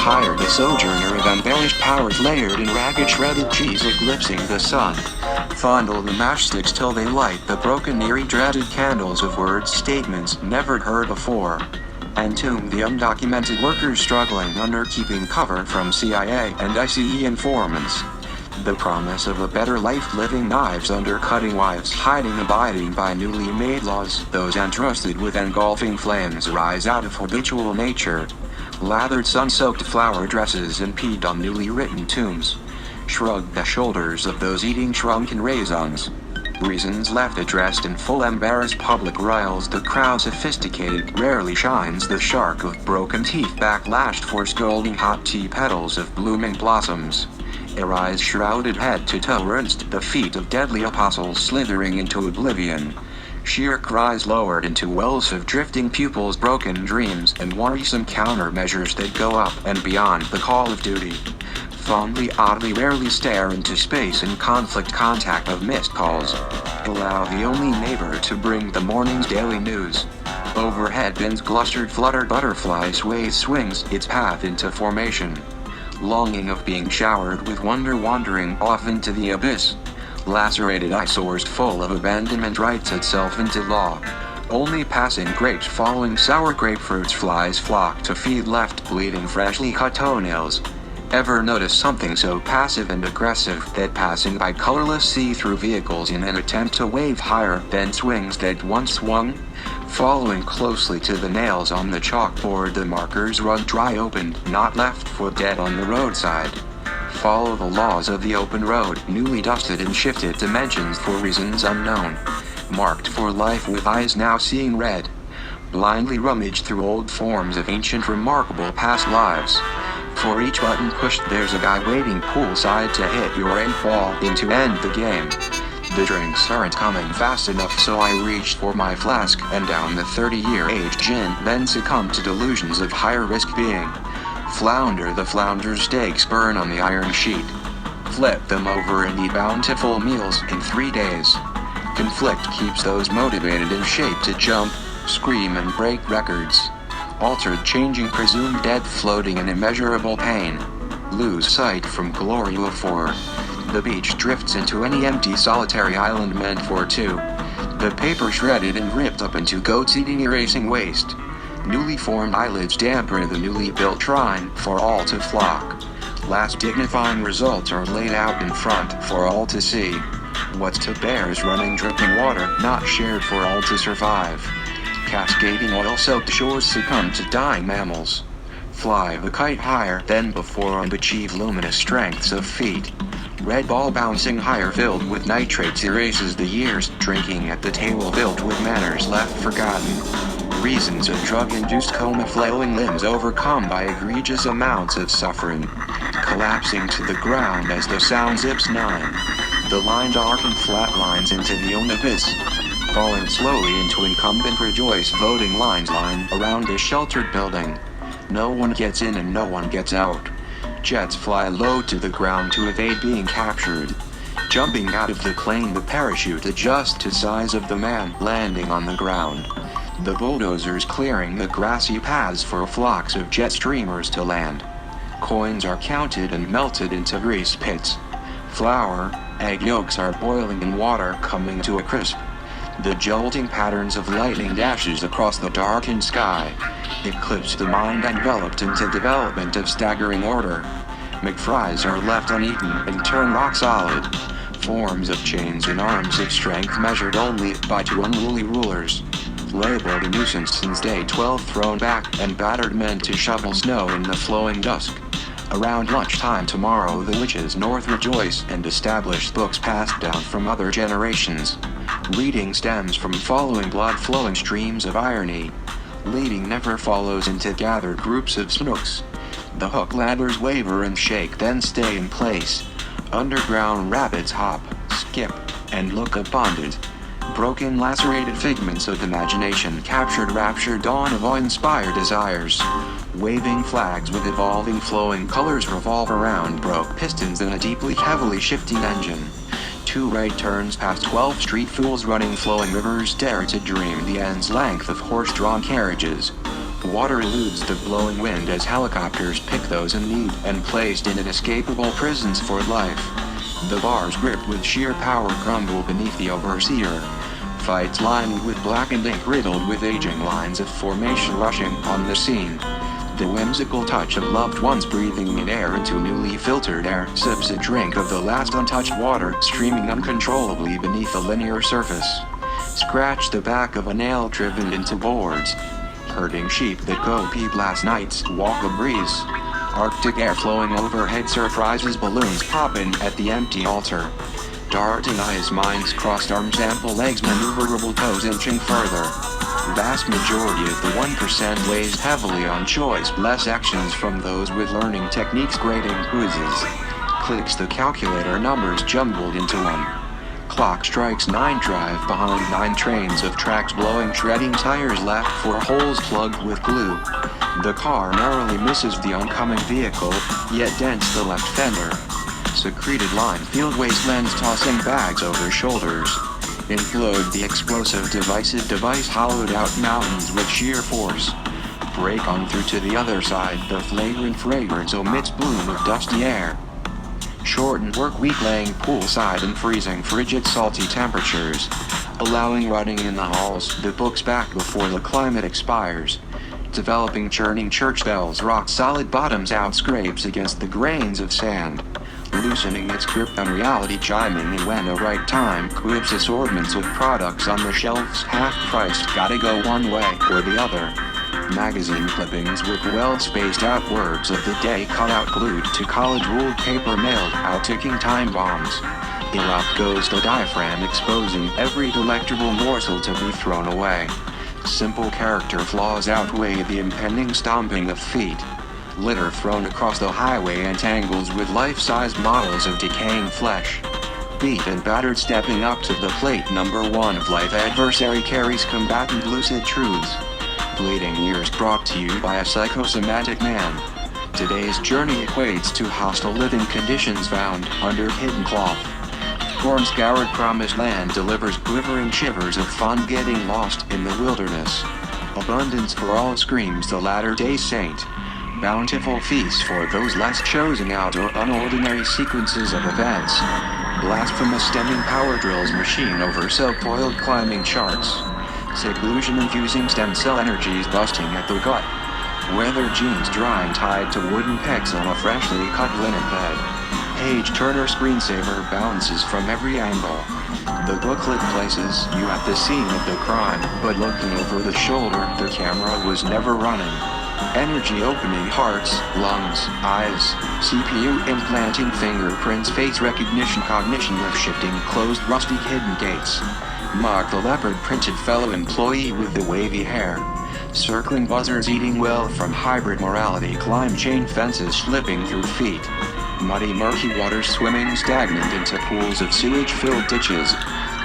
higher the sojourner of embellished powers layered in ragged shredded cheese eclipsing the sun. Fondle the matchsticks till they light the broken eerie dreaded candles of words statements never heard before. Entomb the undocumented workers struggling under keeping cover from CIA and ICE informants. The promise of a better life living knives undercutting wives hiding abiding by newly made laws. Those entrusted with engulfing flames rise out of habitual nature. Lathered sun-soaked flower dresses impede on newly written tombs. Shrug the shoulders of those eating shrunken raisins. Reasons left addressed in full embarrassed public riles. The crowd sophisticated rarely shines the shark of broken teeth backlashed for scalding hot tea petals of blooming blossoms. Arise shrouded head to toe rinsed the feet of deadly apostles slithering into oblivion. Sheer cries lowered into wells of drifting pupils broken dreams and worrisome countermeasures that go up and beyond the call of duty. Fondly oddly rarely stare into space in conflict contact of missed calls. Allow the only neighbor to bring the morning's daily news. Overhead bins glustered fluttered butterfly swings its path into formation. Longing of being showered with wonder wandering off into the abyss. Lacerated eyesores full of abandonment writes itself into law. Only passing grapes following sour grapefruits flies flock to feed left bleeding freshly cut toenails. Ever notice something so passive and aggressive that passing by colorless see-through vehicles in an attempt to wave higher than swings that once swung? Following closely to the nails on the chalkboard the markers run dry opened, not left for dead on the roadside. Follow the laws of the open road, newly dusted in shifted dimensions for reasons unknown. Marked for life with eyes now seeing red. Blindly rummage through old forms of ancient remarkable past lives. For each button pushed there's a guy waiting poolside to hit your end ball in to end the game. The drinks aren't coming fast enough so I reached for my flask and down the 30-year aged gin then succumbed to delusions of higher risk being. Flounder the flounder's steaks burn on the iron sheet. Flip them over and eat bountiful meals in 3 days. Conflict keeps those motivated in shape to jump, scream and break records. Altered changing presumed dead floating in immeasurable pain. Lose sight from glory before. The beach drifts into any empty solitary island meant for two. The paper shredded and ripped up into goats eating erasing waste. Newly formed eyelids damper the newly built shrine for all to flock. Last dignifying results are laid out in front for all to see. What's to bear is running dripping water not shared for all to survive. Cascading oil-soaked shores succumb to dying mammals. Fly the kite higher than before and achieve luminous strengths of feet. Red ball bouncing higher filled with nitrates erases the years drinking at the table built with manners left forgotten. Reasons of drug-induced coma flailing limbs overcome by egregious amounts of suffering. Collapsing to the ground as the sound zips 9. The line darkened flat lines into the abyss. Falling slowly into incumbent rejoice voting lines line around a sheltered building. No one gets in and no one gets out. Jets fly low to the ground to evade being captured. Jumping out of the plane the parachute adjusts to size of the man landing on the ground. The bulldozers clearing the grassy paths for flocks of jet streamers to land. Coins are counted and melted into grease pits. Flour, egg yolks are boiling in water coming to a crisp. The jolting patterns of lightning dashes across the darkened sky. Eclipse the mind enveloped into development of staggering order. McFries are left uneaten and turn rock solid. Forms of chains and arms of strength measured only by two unruly rulers. Labeled a nuisance since day 12 thrown back and battered men to shovel snow in the flowing dusk. Around lunchtime tomorrow the witches north rejoice and establish books passed down from other generations. Reading stems from following blood-flowing streams of irony. Leading never follows into gathered groups of snooks. The hook ladders waver and shake then stay in place. Underground rabbits hop, skip, and look abundant. Broken lacerated figments of imagination captured raptured dawn of awe-inspired desires. Waving flags with evolving flowing colors revolve around broke pistons in a deeply heavily shifting engine. Two right turns past 12 street fools running flowing rivers dare to dream the end's length of horse-drawn carriages. Water eludes the blowing wind as helicopters pick those in need and placed in inescapable prisons for life. The bars gripped with sheer power crumble beneath the overseer. Fights lined with blackened ink riddled with aging lines of formation rushing on the scene. The whimsical touch of loved ones breathing in air into newly filtered air sips a drink of the last untouched water streaming uncontrollably beneath the linear surface. Scratch the back of a nail driven into boards. Herding sheep that go peep last night's walk a breeze. Arctic air flowing overhead surprises balloons popping at the empty altar. Darting eyes, minds crossed, arms, ample legs, maneuverable toes inching further. Vast majority of the 1% weighs heavily on choice, less actions from those with learning techniques grading quizzes. Clicks the calculator, numbers jumbled into one. Clock strikes 9, drive behind 9 trains of tracks blowing, shredding tires left for holes plugged with glue. The car narrowly misses the oncoming vehicle, yet dents the left fender. Secreted line field wastelands tossing bags over shoulders. Implode the explosive divisive device, hollowed out mountains with sheer force. Break on through to the other side, the flagrant fragrance omits bloom of dusty air. Shortened work week laying poolside in freezing frigid salty temperatures. Allowing running in the halls, the books back before the climate expires. Developing churning church bells, rock solid bottoms out scrapes against the grains of sand. Loosening its grip on reality, chiming in when a right time quibs assortments of products on the shelves half-priced, gotta go one way or the other. Magazine clippings with well-spaced out words of the day cut out glued to college ruled paper mailed out, ticking time bombs. Erupt goes the diaphragm, exposing every delectable morsel to be thrown away. Simple character flaws outweigh the impending stomping of feet. Litter thrown across the highway entangles with life-size models of decaying flesh. Beat and battered stepping up to the plate, number 1 of life adversary carries combatant lucid truths. Bleeding ears brought to you by a psychosomatic man. Today's journey equates to hostile living conditions found under hidden cloth. Storm-scoured promised land delivers quivering shivers of fun getting lost in the wilderness. Abundance for all screams the latter-day saint. Bountiful feasts for those less chosen out or unordinary sequences of events. Blasphemous stemming power drills machine over so-coiled climbing charts. Seclusion infusing stem cell energies busting at the gut. Weather jeans drying tied to wooden pegs on a freshly cut linen bed. Page turner screensaver bounces from every angle. The booklet places you at the scene of the crime, but looking over the shoulder, the camera was never running. Energy opening hearts, lungs, eyes, CPU implanting fingerprints, face recognition, cognition of shifting closed rusty hidden gates. Mark the leopard printed fellow employee with the wavy hair. Circling buzzers eating well from hybrid morality, climb chain fences slipping through feet. Muddy murky waters swimming stagnant into pools of sewage-filled ditches.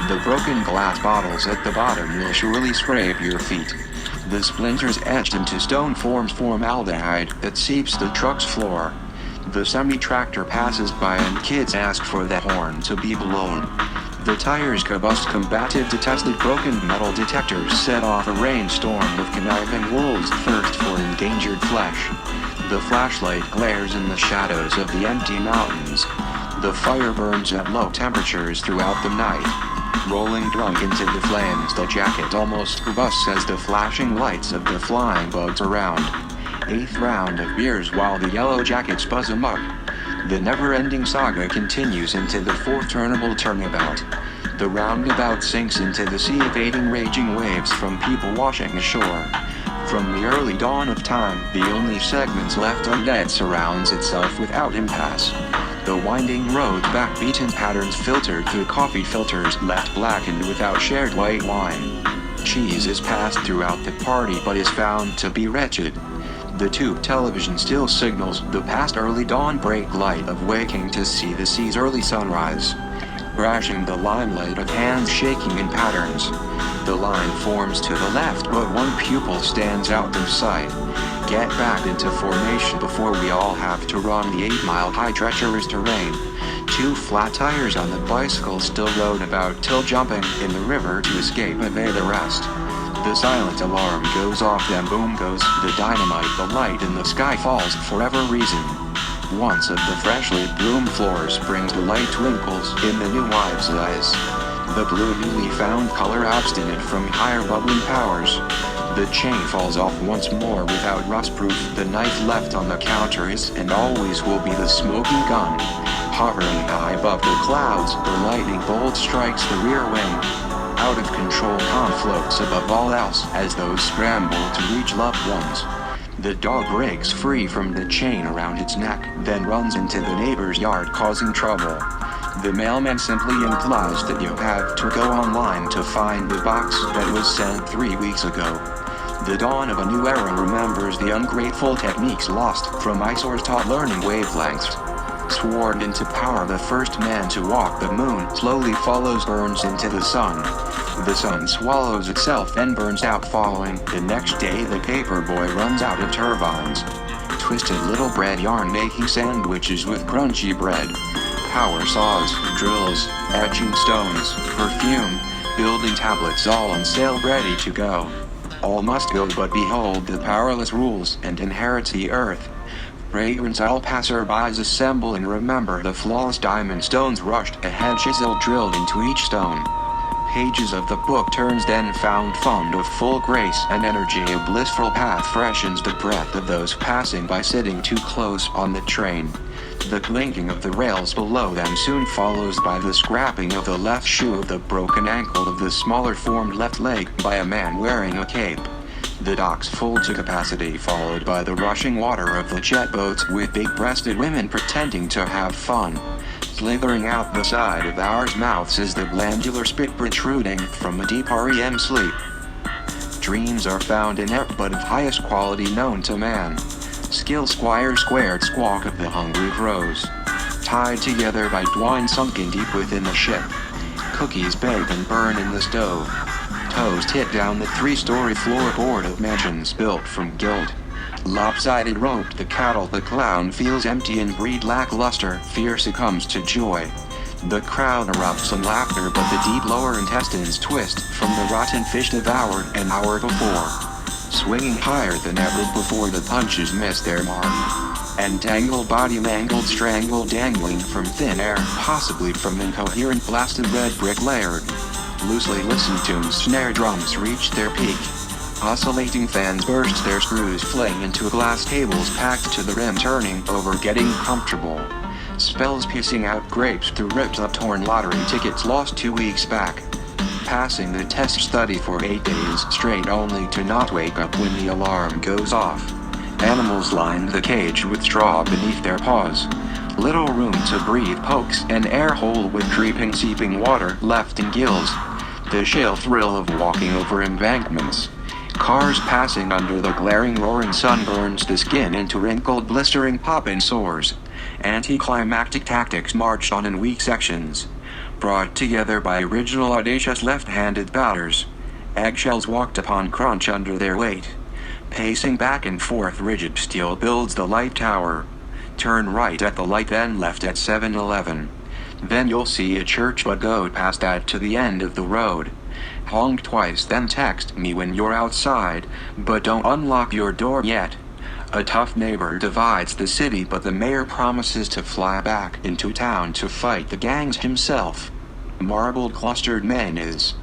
The broken glass bottles at the bottom will surely scrape your feet. The splinters etched into stone forms formaldehyde that seeps the truck's floor. The semi-tractor passes by and kids ask for the horn to be blown. The tires combust, combative detested broken metal detectors set off a rainstorm of conniving wolves thirst for endangered flesh. The flashlight glares in the shadows of the empty mountains. The fire burns at low temperatures throughout the night. Rolling drunk into the flames, the jacket almost combusts as the flashing lights of the flying bugs around. 8th round of beers while the yellow jackets buzz amok. The never-ending saga continues into the 4th turnable turnabout. The roundabout sinks into the sea of evading raging waves from people washing ashore. From the early dawn of time, the only segments left undead surrounds itself without impasse. The winding road back, beaten patterns filtered through coffee filters left blackened without shared white wine. Cheese is passed throughout the party but is found to be wretched. The tube television still signals the past early dawn break light of waking to see the sea's early sunrise. Crashing the limelight of hands shaking in patterns. The line forms to the left but one pupil stands out of sight. Get back into formation before we all have to run the 8-mile-high treacherous terrain. 2 flat tires on the bicycle still rode about till jumping in the river to escape and evade arrest. The silent alarm goes off, then boom goes the dynamite. The light in the sky falls for whatever reason. Once of the freshly broomed floor springs, the light twinkles in the new wife's eyes. The blue newly found color abstinent from higher bubbling powers. The chain falls off once more without rust-proof. The knife left on the counter is and always will be the smoking gun. Hovering high above the clouds, the lightning bolt strikes the rear wing. Out of control calm floats above all else as those scramble to reach loved ones. The dog breaks free from the chain around its neck, then runs into the neighbor's yard causing trouble. The mailman simply implies that you have to go online to find the box that was sent 3 weeks ago. The dawn of a new era remembers the ungrateful techniques lost from eyesores taught learning wavelengths. Sworn into power, the first man to walk the moon slowly follows, burns into the sun. The sun swallows itself, then burns out following. The next day the paper boy runs out of turbines. Twisted little bread yarn making sandwiches with crunchy bread. Power saws, drills, etching stones, perfume, building tablets, all on sale ready to go. All must go, but behold the powerless rules and inherits the earth. Fragrance all passerbys assemble and remember the flawless diamond stones rushed ahead, chisel drilled into each stone. Pages of the book turns then found fond of full grace and energy. A blissful path freshens the breath of those passing by sitting too close on the train. The clinking of the rails below them soon follows by the scrapping of the left shoe, of the broken ankle of the smaller formed left leg by a man wearing a cape. The docks full to capacity, followed by the rushing water of the jet boats with big-breasted women pretending to have fun. Slithering out the side of our mouths is the glandular spit protruding from a deep REM sleep. Dreams are found in air, but of highest quality known to man. Skill squire squared squawk of the hungry crows. Tied together by twine sunken deep within the ship. Cookies bake and burn in the stove. Toast hit down the 3-story floorboard of mansions built from gilt. Lopsided roped the cattle, the clown feels empty and breed lackluster. Fear succumbs to joy. The crowd erupts in laughter, but the deep lower intestines twist from the rotten fish devoured an hour before. Swinging higher than ever before, the punches miss their mark. Entangled body mangled, strangled, dangling from thin air, possibly from incoherent blasted red brick layered. Loosely listened to snare drums reach their peak. Oscillating fans burst their screws, fling into glass tables packed to the rim, turning over, getting comfortable. Spells piecing out grapes through rips of torn lottery tickets lost 2 weeks back. Passing the test study for 8 days straight only to not wake up when the alarm goes off. Animals lined the cage with straw beneath their paws. Little room to breathe, pokes an air hole with creeping seeping water left in gills. The chill thrill of walking over embankments. Cars passing under the glaring roaring sun burns the skin into wrinkled blistering popping sores. Anticlimactic tactics marched on in weak sections. Brought together by original audacious left-handed batters. Eggshells walked upon crunch under their weight. Pacing back and forth, rigid steel builds the light tower. Turn right at the light, then left at 7-Eleven. Then you'll see a church, but go past that to the end of the road. Honk twice, then text me when you're outside, but don't unlock your door yet. A tough neighbor divides the city, but the mayor promises to fly back into town to fight the gangs himself. Marbled clustered mayonnaise.